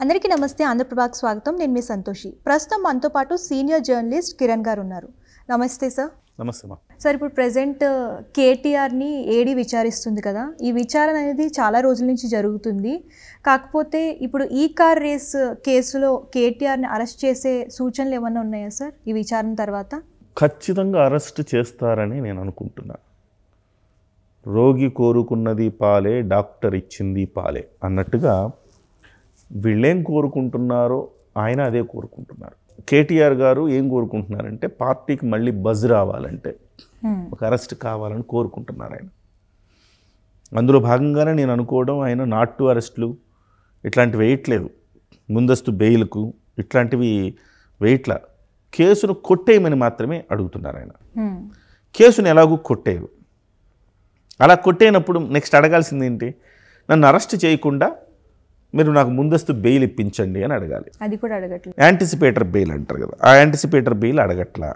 అందరికీ నమస్తే. ఆంధ్రప్రభకు స్వాగతం. నేను మీ సంతోషి. ప్రస్తుతం మనతో పాటు సీనియర్ జర్నలిస్ట్ కిరణ్ గారు ఉన్నారు. నమస్తే సార్. నమస్తే సార్, ఇప్పుడు ప్రెజెంట్ కేటీఆర్ని ఏడీ విచారిస్తుంది కదా. ఈ విచారణ అనేది చాలా రోజుల నుంచి జరుగుతుంది. కాకపోతే ఇప్పుడు ఈ కార్ రేస్ కేసులో కేటీఆర్ని అరెస్ట్ చేసే సూచనలు ఏమన్నా ఉన్నాయా సార్ ఈ విచారణ తర్వాత? ఖచ్చితంగా అరెస్ట్ చేస్తారని నేను అనుకుంటున్నా. రోగి కోరుకున్నది పాలే, డాక్టర్ ఇచ్చింది పాలే అన్నట్టుగా వీళ్ళేం కోరుకుంటున్నారో ఆయన అదే కోరుకుంటున్నారు. కేటీఆర్ గారు ఏం కోరుకుంటున్నారంటే పార్టీకి మళ్ళీ బజ్ రావాలంటే ఒక అరెస్ట్ కావాలని కోరుకుంటున్నారు ఆయన. అందులో భాగంగానే నేను అనుకోవడం ఆయన నాట్ టు అరెస్టులు ఇట్లాంటివి వేయట్లేదు, ముందస్తు బెయిల్కు ఇట్లాంటివి వేయట్లా, కేసును కొట్టేయమని మాత్రమే అడుగుతున్నారు ఆయన. కేసును ఎలాగూ కొట్టేయరు. అలా కొట్టేనప్పుడు నెక్స్ట్ అడగాల్సింది ఏంటి? నన్ను అరెస్ట్ చేయకుండా మీరు నాకు ముందస్తు బెయిల్ ఇప్పించండి అని అడగాలి. అది కూడా అడగట్లేదు. యాంటిసిపేటర్ బెయిల్ అంటారు కదా, ఆ యాంటిసిపేటర్ బెయిల్ అడగట్లా.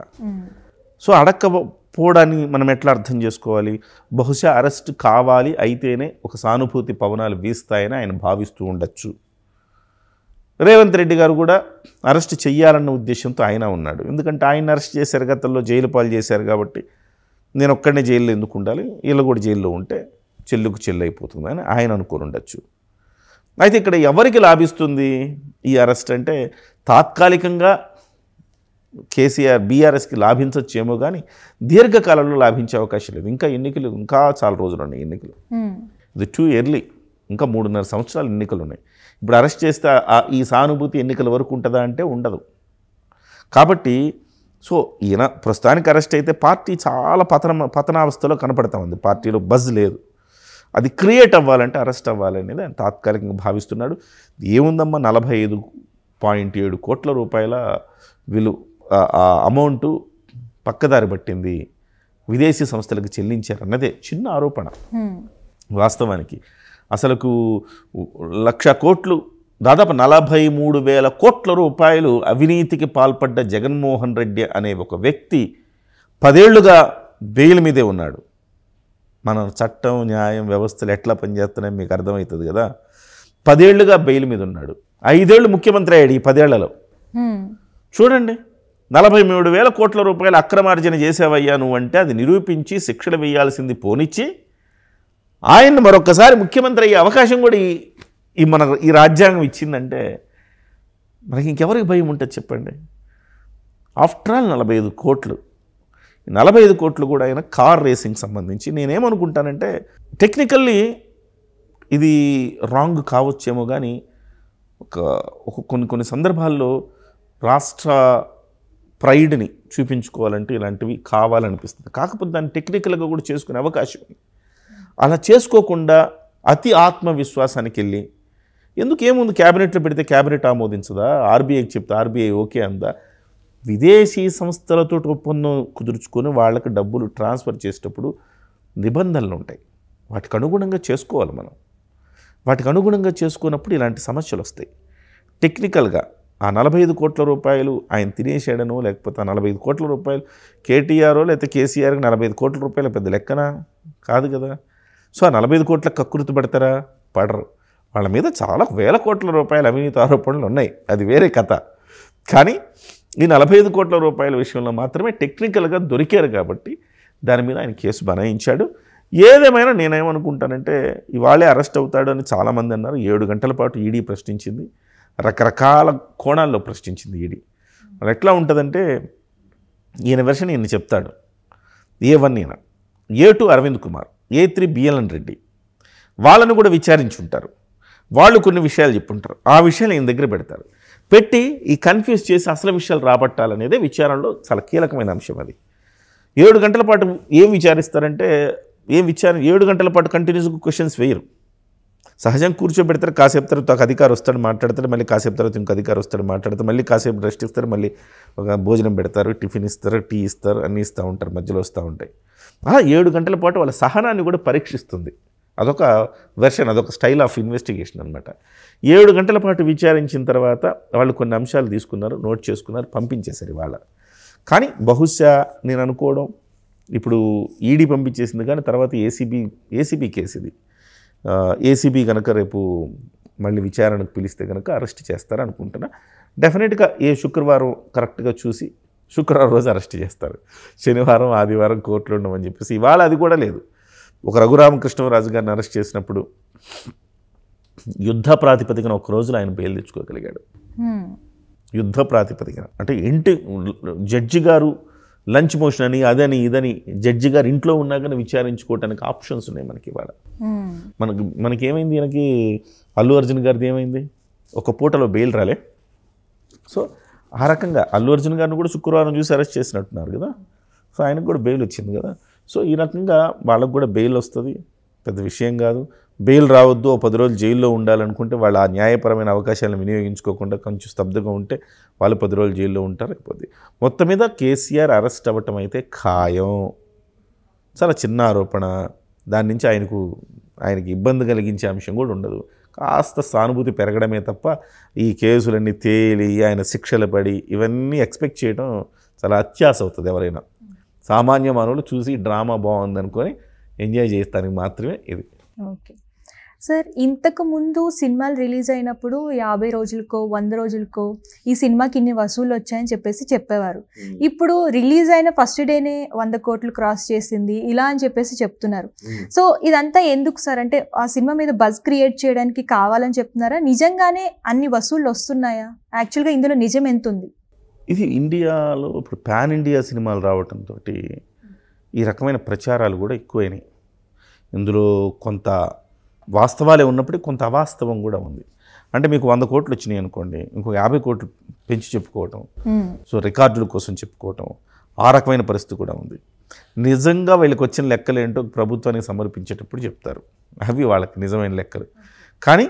సో అడగకపోవడాన్ని మనం ఎట్లా అర్థం చేసుకోవాలి? బహుశా అరెస్ట్ కావాలి అయితేనే ఒక సానుభూతి పవనాలు వీస్తాయని ఆయన భావిస్తూ ఉండొచ్చు. రేవంత్ రెడ్డి గారు కూడా అరెస్ట్ చెయ్యాలన్న ఉద్దేశంతో ఆయన ఉన్నాడు. ఎందుకంటే ఆయన అరెస్ట్ చేశారు, గతంలో జైలు పాలు చేశారు కాబట్టి నేను ఒక్కడనే జైల్లో ఎందుకు ఉండాలి, వీళ్ళు కూడా జైల్లో ఉంటే చెల్లుకు చెల్లు అయిపోతుంది అని ఆయన అనుకుని ఉండొచ్చు. అయితే ఇక్కడ ఎవరికి లాభిస్తుంది ఈ అరెస్ట్ అంటే, తాత్కాలికంగా కేసీఆర్ బీఆర్ఎస్కి లాభించచ్చేమో కానీ దీర్ఘకాలంలో లాభించే అవకాశం లేదు. ఇంకా ఎన్నికలు, ఇంకా చాలా రోజులు ఉన్నాయి ఎన్నికలు. ఇది టూ ఎర్లీ, ఇంకా 3.5 సంవత్సరాలు ఎన్నికలు ఉన్నాయి. ఇప్పుడు అరెస్ట్ చేస్తే ఈ సానుభూతి ఎన్నికల వరకు ఉంటుందా అంటే ఉండదు. కాబట్టి సో ఈయన ప్రస్తుతానికి అరెస్ట్ అయితే పార్టీ చాలా పతనావస్థలో కనపడతా ఉంది. పార్టీలో బజ్ లేదు. అది క్రియేట్ అవ్వాలంటే అరెస్ట్ అవ్వాలనేది ఆయన తాత్కాలికంగా భావిస్తున్నాడు. ఏముందమ్మా, 45.7 కోట్ల రూపాయల అమౌంటు పక్కదారి పట్టింది, విదేశీ సంస్థలకు చెల్లించారన్నదే చిన్న ఆరోపణ. వాస్తవానికి అసలుకు 1,00,000 కోట్లు, దాదాపు 43,000 కోట్ల రూపాయలు అవినీతికి పాల్పడ్డ జగన్మోహన్ రెడ్డి అనే ఒక వ్యక్తి 10 ఏళ్లుగా బెయిల్ మీదే ఉన్నాడు. మన చట్టం, న్యాయం, వ్యవస్థలు ఎట్లా పనిచేస్తున్నాయో మీకు అర్థమవుతుంది కదా. 10 ఏళ్లుగా బెయిల్ మీద ఉన్నాడు. 5 ఏళ్ళు ముఖ్యమంత్రి అయ్యాడు. ఈ 10 ఏళ్లలో చూడండి, 43,000 కోట్ల రూపాయలు అక్రమార్జన చేసావయ్యా నువ్వంటే అది నిరూపించి శిక్షలు వేయాల్సింది పోనిచ్చి ఆయన్ని మరొకసారి ముఖ్యమంత్రి అయ్యే అవకాశం కూడా ఈ రాజ్యాంగం ఇచ్చిందంటే మనకి ఇంకెవరికి భయం ఉంటుంది చెప్పండి? ఆఫ్టర్ ఆల్ 45 కోట్లు, 45 కోట్లు కూడా ఆయన కార్ రేసింగ్ సంబంధించి నేనేమనుకుంటానంటే టెక్నికల్లీ ఇది రాంగ్ కావచ్చేమో కానీ ఒక కొన్ని సందర్భాల్లో రాష్ట్ర ప్రైడ్ని చూపించుకోవాలంటే ఇలాంటివి కావాలనిపిస్తుంది. కాకపోతే దాన్ని టెక్నికల్గా కూడా చేసుకునే అవకాశం ఉంది. అలా చేసుకోకుండా అతి ఆత్మవిశ్వాసానికి వెళ్ళి ఏముంది, క్యాబినెట్లో పెడితే క్యాబినెట్ ఆమోదించదా, ఆర్బీఐకి చెప్తే ఆర్బీఐ ఓకే అందా, విదేశీ సంస్థలతో ఒప్పందం కుదుర్చుకొని వాళ్ళకి డబ్బులు ట్రాన్స్ఫర్ చేసేటప్పుడు నిబంధనలు ఉంటాయి. వాటికి అనుగుణంగా చేసుకోవాలి మనం. వాటికి అనుగుణంగా చేసుకున్నప్పుడు ఇలాంటి సమస్యలు వస్తాయి. టెక్నికల్గా ఆ 45 కోట్ల రూపాయలు ఆయన తినేసాడనో, లేకపోతే ఆ 45 కోట్ల రూపాయలు కేటీఆర్ లేకపోతే కేసీఆర్కి 45 కోట్ల రూపాయలు పెద్ద లెక్కనా కాదు కదా. సో ఆ 45 కోట్లకు కక్కుర్తి పడతారా? పడరు. వాళ్ళ మీద చాలా 1,000 కోట్ల రూపాయల అవినీతి ఆరోపణలు ఉన్నాయి, అది వేరే కథ. కానీ ఈ 45 కోట్ల రూపాయల విషయంలో మాత్రమే టెక్నికల్గా దొరికారు కాబట్టి దాని మీద ఆయన కేసు బనాయించాడు. ఏదేమైనా నేనేమనుకుంటానంటే ఇవాళే అరెస్ట్ అవుతాడు అని చాలామంది అన్నారు. 7 గంటల పాటు ఈడీ ప్రశ్నించింది, రకరకాల కోణాల్లో ప్రశ్నించింది ఈడీ. అది ఎట్లా ఉంటుందంటే ఈయన వెర్షన్ ఈయన చెప్తాడు. A1 ఈయన, A2 Arvind Kumar, A3 BLN Reddy, వాళ్ళను కూడా విచారించుంటారు. వాళ్ళు కొన్ని విషయాలు చెప్పుంటారు. ఆ విషయాలు ఈయన దగ్గర పెడతారు. పెట్టి ఈ కన్ఫ్యూజ్ చేసి అసలు విషయాలు రాబట్టాలనేదే విచారణలో చాలా కీలకమైన అంశం. అది 7 గంటల పాటు ఏం విచారిస్తారంటే 7 గంటల పాటు కంటిన్యూస్గా క్వశ్చన్స్ వేయరు. సహజంగా కూర్చోబెడతారు, కాసేపు తర్వాత ఒక అధికారి వస్తాడు మాట్లాడతారు, మళ్ళీ కాసేపు తర్వాత ఇంకో అధికారి వస్తాడు మాట్లాడతారు, మళ్ళీ కాసేపు రెస్ట్ ఇస్తారు, మళ్ళీ ఒక భోజనం పెడతారు, టిఫిన్ ఇస్తారు, టీ ఇస్తారు, అన్నీ ఇస్తూ ఉంటారు, మధ్యలో వస్తూ ఉంటాయి. అలా 7 గంటల పాటు వాళ్ళ సహనాన్ని కూడా పరీక్షిస్తుంది. అదొక వెర్షన్, అదొక స్టైల్ ఆఫ్ ఇన్వెస్టిగేషన్ అనమాట. 7 గంటల పాటు విచారించిన తర్వాత వాళ్ళు కొన్ని అంశాలు తీసుకున్నారు, నోట్ చేసుకున్నారు, పంపించేశారు ఇవాళ. కానీ బహుశా నేను అనుకోవడం ఇప్పుడు ఈడీ పంపించేసింది, కానీ తర్వాత ఏసీబీ కేసు ఇది. ఏసీబీ కనుక రేపు మళ్ళీ విచారణకు పిలిస్తే కనుక అరెస్ట్ చేస్తారు అనుకుంటున్నా. డెఫినెట్గా ఏ శుక్రవారం కరెక్ట్గా చూసి శుక్రవారం రోజు అరెస్ట్ చేస్తారు. శనివారం ఆదివారం కోర్టులో ఉండమని చెప్పేసి. ఇవాళ అది కూడా లేదు. ఒక రఘురామకృష్ణరాజు గారిని అరెస్ట్ చేసినప్పుడు యుద్ధ ప్రాతిపదికన ఒక రోజులో ఆయన బెయిల్ తెచ్చుకోగలిగాడు. యుద్ధ ప్రాతిపదికన అంటే ఇంటి జడ్జి గారు లంచ్ మోషన్ అని అదని ఇదని జడ్జి గారు ఇంట్లో ఉన్నా కానీ విచారించుకోవడానికి ఆప్షన్స్ ఉన్నాయి మనకి ఇవాళ. మనకేమైంది, మనకి అల్లు అర్జున్ గారిది ఏమైంది, ఒక పూటలో బెయిల్ రాలే. సో ఆ రకంగా అల్లు అర్జున్ గారిని కూడా శుక్రవారం చూసి అరెస్ట్ చేసినట్టున్నారు కదా. సో ఆయనకు కూడా బెయిల్ వచ్చింది కదా. సో ఈ రకంగా వాళ్ళకు కూడా బెయిల్ వస్తుంది, పెద్ద విషయం కాదు. బెయిల్ రావద్దు, 10 రోజులు జైల్లో ఉండాలనుకుంటే వాళ్ళు ఆ న్యాయపరమైన అవకాశాలను వినియోగించుకోకుండా కొంచెం స్తబ్దుగా ఉంటే వాళ్ళు 10 రోజులు జైల్లో ఉంటారు. అయిపోద్ది. మొత్తం మీద కేసీఆర్ అరెస్ట్ అవ్వటం అయితే ఖాయం. చాలా చిన్న ఆరోపణ, దాని నుంచి ఆయనకి ఇబ్బంది కలిగించే అంశం కూడా ఉండదు. కాస్త సానుభూతి పెరగడమే తప్ప ఈ కేసులన్నీ తేలి ఆయన శిక్షలు పడి ఇవన్నీ ఎక్స్పెక్ట్ చేయడం చాలా అత్యాశ అవుతుంది ఎవరైనా. సామాన్య మానవులు చూసి డ్రామా బాగుందనుకొని ఎంజాయ్ చేస్తానికి మాత్రమే ఇది. ఓకే సార్, ఇంతకు ముందు సినిమాలు రిలీజ్ అయినప్పుడు 50 రోజులకో 100 రోజులకో ఈ సినిమాకి ఇన్ని వసూలు వచ్చాయని చెప్పేవారు. ఇప్పుడు రిలీజ్ అయిన ఫస్ట్ డేనే 100 కోట్లు క్రాస్ చేసింది ఇలా అని చెప్తున్నారు. సో ఇదంతా ఎందుకు సార్? అంటే ఆ సినిమా మీద బజ్ క్రియేట్ చేయడానికి కావాలని చెప్తున్నారా? నిజంగానే అన్ని వసూళ్ళు వస్తున్నాయా? యాక్చువల్గా ఇందులో నిజం ఎంత ఉంది? ఇది ఇండియాలో ఇప్పుడు పాన్ ఇండియా సినిమాలు రావడంతో ఈ రకమైన ప్రచారాలు కూడా ఎక్కువైనాయి. ఇందులో కొంత వాస్తవాలే ఉన్నప్పటికీ కొంత అవాస్తవం కూడా ఉంది. అంటే మీకు 100 కోట్లు వచ్చినాయి అనుకోండి, ఇంకో 50 కోట్లు పెంచి చెప్పుకోవటం, సో రికార్డుల కోసం చెప్పుకోవటం, ఆ రకమైన పరిస్థితి కూడా ఉంది. నిజంగా వీళ్ళకి వచ్చిన లెక్కలేంటో ప్రభుత్వానికి సమర్పించేటప్పుడు చెప్తారు, అవి వాళ్ళకి నిజమైన లెక్కలు. కానీ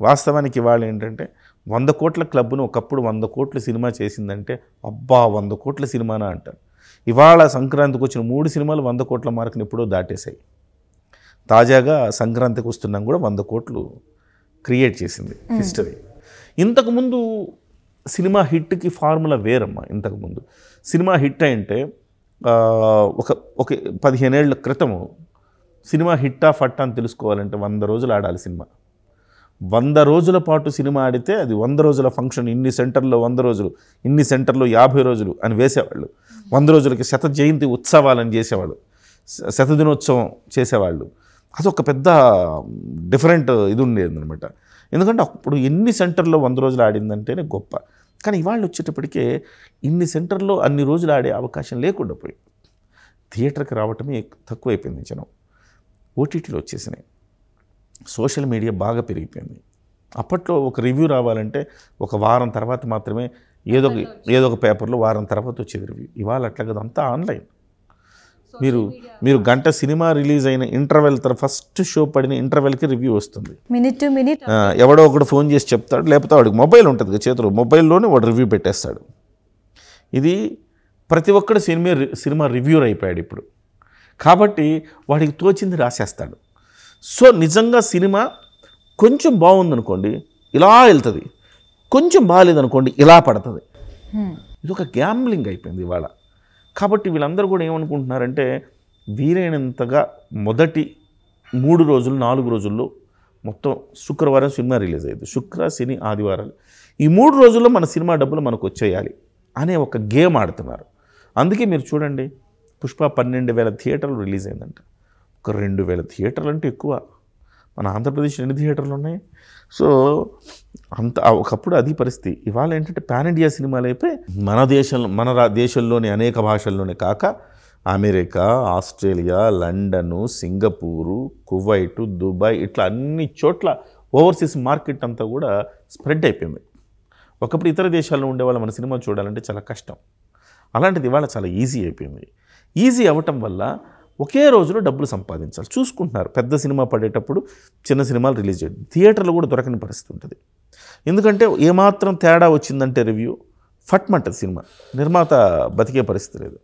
వాస్తవానికి ఇవాళ ఏంటంటే 100 కోట్ల క్లబ్ను ఒకప్పుడు 100 కోట్ల సినిమా చేసిందంటే అబ్బా 100 కోట్ల సినిమానా అంటారు. ఇవాళ సంక్రాంతికి వచ్చిన 3 సినిమాలు 100 కోట్ల మార్కుని ఎప్పుడో దాటేశాయి. తాజాగా సంక్రాంతికి వస్తున్నాం కూడా 100 కోట్లు క్రియేట్ చేసింది హిస్టరీ. ఇంతకుముందు సినిమా హిట్కి ఫార్ములా వేరమ్మా. ఇంతకుముందు సినిమా హిట్ అంటే ఒక 15 ఏళ్ల క్రితము సినిమా హిట్టా ఫట్టా అని తెలుసుకోవాలంటే 100 రోజులు ఆడాలి సినిమా. 100 రోజుల పాటు సినిమా ఆడితే అది 100 రోజుల ఫంక్షన్. ఇన్ని సెంటర్లో 100 రోజులు, ఇన్ని సెంటర్లో 50 రోజులు అని వేసేవాళ్ళు. 100 రోజులకి శత జయంతి ఉత్సవాలని చేసేవాళ్ళు, శతదినోత్సవం చేసేవాళ్ళు. అదొక పెద్ద డిఫరెంట్ ఇది ఉండేది అనమాట. ఎందుకంటే అప్పుడు ఎన్ని సెంటర్లో 100 రోజులు ఆడిందంటేనే గొప్ప. కానీ ఇవాళ వచ్చేటప్పటికే ఇన్ని సెంటర్లో అన్ని రోజులు ఆడే అవకాశం లేకుండా పోయి థియేటర్కి రావటమే తక్కువైపోయింది. జనం ఓటీటీలో వచ్చేసినాయి, సోషల్ మీడియా బాగా పెరిగిపోయింది. అప్పట్లో ఒక రివ్యూ రావాలంటే ఒక వారం తర్వాత మాత్రమే ఏదో ఒక పేపర్లో వారం తర్వాత వచ్చేది రివ్యూ. ఇవాళ అట్లా కదా, అంతా ఆన్లైన్. మీరు గంట సినిమా రిలీజ్ అయిన ఇంటర్వెల్ ఫస్ట్ షో పడిన ఇంటర్వెల్కి రివ్యూ వస్తుంది. మినిట్ టు మినిట్ ఎవడో ఒకడు ఫోన్ చేసి చెప్తాడు, లేకపోతే వాడికి మొబైల్ ఉంటుంది కదా చేతిలో, మొబైల్లోనే వాడు రివ్యూ పెట్టేస్తాడు. ఇది ప్రతి ఒక్కడు సినిమా రివ్యూర్ అయిపోయాడు ఇప్పుడు. కాబట్టి వాడికి తోచింది రాసేస్తాడు. సో నిజంగా సినిమా కొంచెం బాగుందనుకోండి ఇలా వెళ్తుంది, కొంచెం బాగాలేదనుకోండి ఇలా పడుతుంది. ఇది ఒక గ్యాంబ్లింగ్ అయిపోయింది ఇవాళ. కాబట్టి వీళ్ళందరూ కూడా ఏమనుకుంటున్నారంటే వీలైనంతగా మొదటి 3 రోజులు 4 రోజుల్లో మొత్తం శుక్రవారం సినిమా రిలీజ్ అయ్యింది, శుక్ర శని ఆదివారాలు, ఈ 3 రోజుల్లో మన సినిమా డబ్బులు మనకు వచ్చేయాలి అనే ఒక గేమ్ ఆడుతున్నారు. అందుకే మీరు చూడండి, పుష్ప 12,000 థియేటర్లు రిలీజ్ అయిందంట. ఒక 2,000 థియేటర్లు అంటే ఎక్కువ. మన ఆంధ్రప్రదేశ్ ఎన్ని థియేటర్లు ఉన్నాయి? సో అంత ఒకప్పుడు అది పరిస్థితి. ఇవాళ ఏంటంటే పాన్ ఇండియా సినిమాలు అయిపోయి మన దేశంలోని అనేక భాషల్లోనే కాక America, Australia, London, Singapore, Kuwait, Dubai ఇట్లా అన్ని చోట్ల ఓవర్సీస్ మార్కెట్ అంతా కూడా స్ప్రెడ్ అయిపోయింది. ఒకప్పుడు ఇతర దేశాల్లో ఉండేవాళ్ళు మన సినిమా చూడాలంటే చాలా కష్టం. అలాంటిది ఇవాళ చాలా ఈజీ అయిపోయింది. ఈజీ అవ్వటం వల్ల ఒకే రోజులో డబ్బులు సంపాదించాలి చూసుకుంటున్నారు. పెద్ద సినిమా పడేటప్పుడు చిన్న సినిమాలు రిలీజ్ చేయడం, థియేటర్లు కూడా దొరకని పరిస్థితి ఉంటుంది. ఎందుకంటే ఏమాత్రం తేడా వచ్చిందంటే రివ్యూ ఫట్మంటది సినిమా, నిర్మాత బతికే పరిస్థితి లేదు.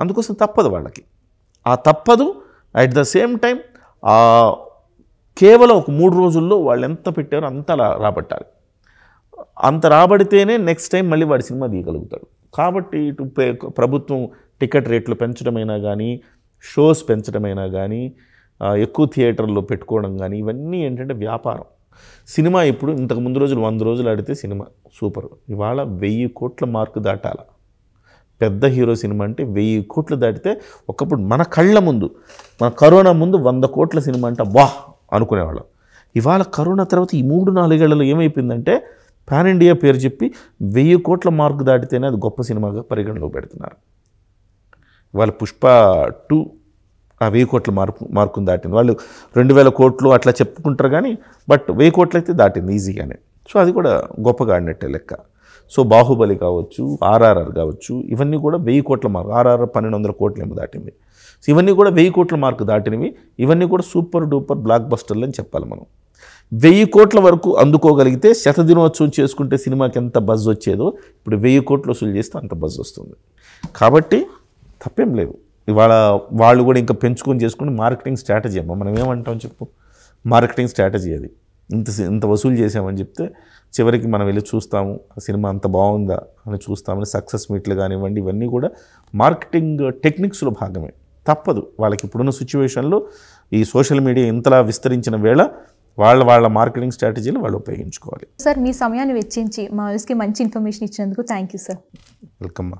అందుకోసం తప్పదు వాళ్ళకి. ఆ తప్పదు. అట్ ద సేమ్ టైం కేవలం ఒక 3 రోజుల్లో వాళ్ళు ఎంత పెట్టారో అంత రాబట్టాలి. అంత రాబడితేనే నెక్స్ట్ టైం మళ్ళీ వాడి సినిమా తీయగలుగుతాడు. కాబట్టి ఇటు ప్రభుత్వం టికెట్ రేట్లు పెంచడమైనా కానీ, షోస్ పెంచడమైనా కానీ, ఎక్కువ థియేటర్లో పెట్టుకోవడం కానీ, ఇవన్నీ ఏంటంటే వ్యాపారం. సినిమా ఇప్పుడు ఇంతకు ముందు రోజులు 100 రోజులు ఆడితే సినిమా సూపర్, ఇవాళ 1000 కోట్ల మార్కు దాటాల. పెద్ద హీరో సినిమా అంటే 1000 కోట్లు దాటితే, ఒకప్పుడు మన కళ్ళ ముందు, మన కరోనా ముందు 100 కోట్ల సినిమా అంటే వాహ్ అనుకునేవాళ్ళం. ఇవాళ కరోనా తర్వాత ఈ 3-4 ఏళ్లలో ఏమైపోయిందంటే పాన్ ఇండియా పేరు చెప్పి 1000 కోట్ల మార్కు దాటితేనే అది గొప్ప సినిమాగా పరిగణలో పెడుతున్నారు. ఇవాళ పుష్ప 2 ఆ 1000 కోట్ల మార్కుని దాటింది. వాళ్ళు 2000 కోట్లు అట్లా చెప్పుకుంటారు కానీ బట్ 1000 కోట్లు అయితే దాటింది ఈజీగానే. సో అది కూడా గొప్పగా ఆడినట్టే లెక్క. సో బాహుబలి కావచ్చు, ఆర్ఆర్ఆర్ కావచ్చు, ఇవన్నీ కూడా 1000 కోట్ల మార్కు. ఆర్ఆర్ఆర్ 1200 కోట్లు ఏమో దాటింది. సో ఇవన్నీ కూడా 1000 కోట్ల మార్కు దాటినవి. ఇవన్నీ కూడా సూపర్ డూపర్ బ్లాక్ బస్టర్లు అని చెప్పాలి మనం. 1000 కోట్ల వరకు అందుకోగలిగితే శతదినోత్సవం చేసుకుంటే సినిమాకి ఎంత బజ్ వచ్చేదో ఇప్పుడు 1000 కోట్లు వసూలు చేస్తే అంత బజ్ వస్తుంది. కాబట్టి తప్పేం లేదు. ఇవాళ వాళ్ళు కూడా ఇంకా పెంచుకొని చేసుకుని మార్కెటింగ్ స్ట్రాటజీ అమ్మ, మనం ఏమంటాం చెప్పు, మార్కెటింగ్ స్ట్రాటజీ అది. ఇంత వసూలు చేసామని చెప్తే చివరికి మనం వెళ్ళి చూస్తాము ఆ సినిమా అంత బాగుందా అని చూస్తామని. సక్సెస్ మీట్లు కానివ్వండి, ఇవన్నీ కూడా మార్కెటింగ్ టెక్నిక్స్లో భాగమే. తప్పదు, వాళ్ళకి ఇప్పుడున్న సిచ్యువేషన్లో ఈ సోషల్ మీడియా ఇంతలా విస్తరించిన వేళ వాళ్ళ మార్కెటింగ్ స్ట్రాటజీలు వాళ్ళు ఉపయోగించుకోవాలి. సార్, మీ సమయాన్ని వెచ్చించి మా వ్యూస్కి మంచి ఇన్ఫర్మేషన్ ఇచ్చినందుకు థ్యాంక్ యూ సార్. వెల్కమ్.